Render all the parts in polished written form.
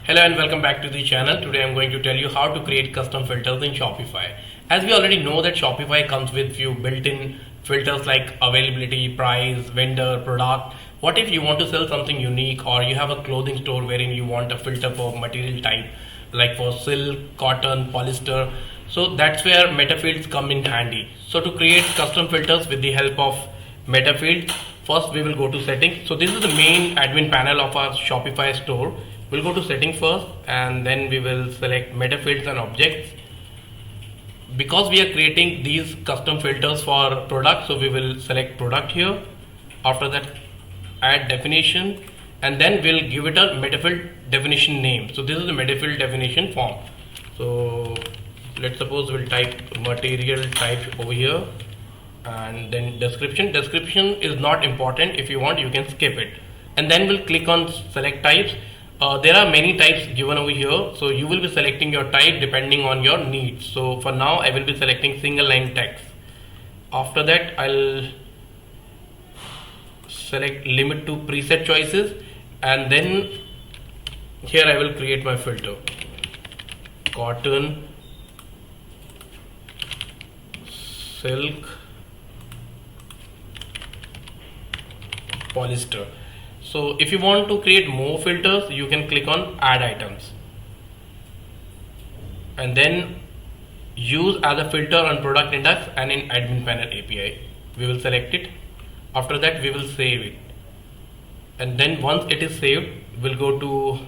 Hello and welcome back to the channel. Today I'm going to tell you how to create custom filters in Shopify. As we already know that Shopify comes with few built-in filters like availability, price, vendor, product. What if you want to sell something unique, or you have a clothing store wherein you want a filter for material type like for silk, cotton, polyester. So that's where Metafields come in handy. So to create custom filters with the help of Metafields, first we will go to settings. So this is the main admin panel of our Shopify store. We'll go to settings first and then we will select Metafields and Objects. Because we are creating these custom filters for products, so we will select product here. After that, add definition, and then we'll give it a Metafield definition name. So this is the Metafield definition form. So let's suppose we'll type material type over here, and then description. Description is not important. If you want, you can skip it. And then we'll click on select types. There are many types given over here, so you will be selecting your type depending on your needs. So for now I will be selecting single line text. After that I'll select limit to preset choices, and then here I will create my filter: cotton, silk, polyester. So if you want to create more filters, you can click on add items and then use as a filter on product index and in admin panel API. We will select it. After that we will save it, and then once it is saved, we'll go to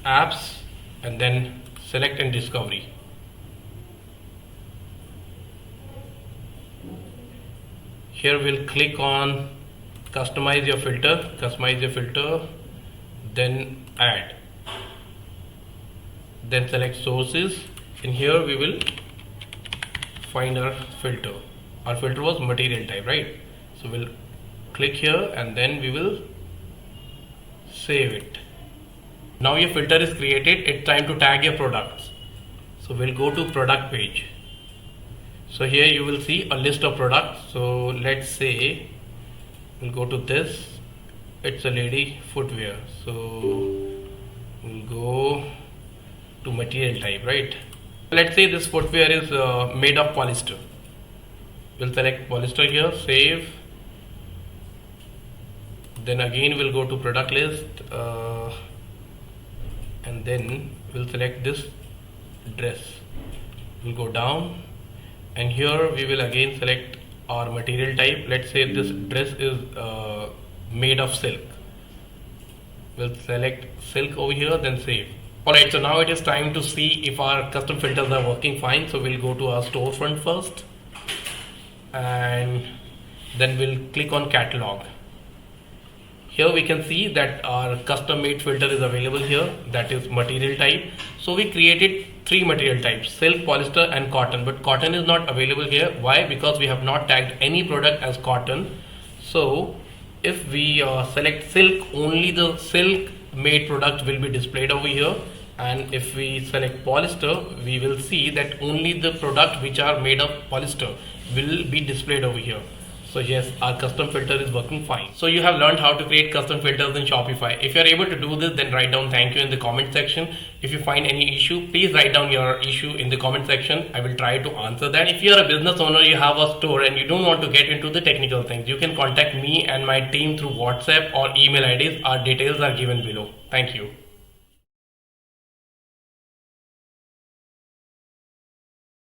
apps and then select in discovery. Here we'll click on customize your filter, then add, then select sources. In here we will find our filter. Our filter was material type, right? So we'll click here and then we will save it. Now your filter is created. It's time to tag your products. So we'll go to product page. So here you will see a list of products. So let's say we'll go to this. It's a lady footwear. So we'll go to material type, right? Let's say this footwear is made of polyester. We'll select polyester here, save. Then again we'll go to product list, and then we'll select this dress. We'll go down, and here we will again select our material type. Let's say this dress is made of silk. We'll select silk over here, then save. Alright, so now it is time to see if our custom filters are working fine. So we'll go to our storefront first, and then we'll click on catalog. Here we can see that our custom made filter is available here, that is material type. So we created 3 material types: silk, polyester and cotton, but cotton is not available here. Why? Because we have not tagged any product as cotton. So if we select silk, only the silk made product will be displayed over here, and if we select polyester, we will see that only the product which are made of polyester will be displayed over here. So yes, our custom filter is working fine. So you have learned how to create custom filters in Shopify. If you are able to do this, then write down thank you in the comment section. If you find any issue, please write down your issue in the comment section. I will try to answer that. If you are a business owner, you have a store and you don't want to get into the technical things, you can contact me and my team through WhatsApp or email IDs. Our details are given below. Thank you.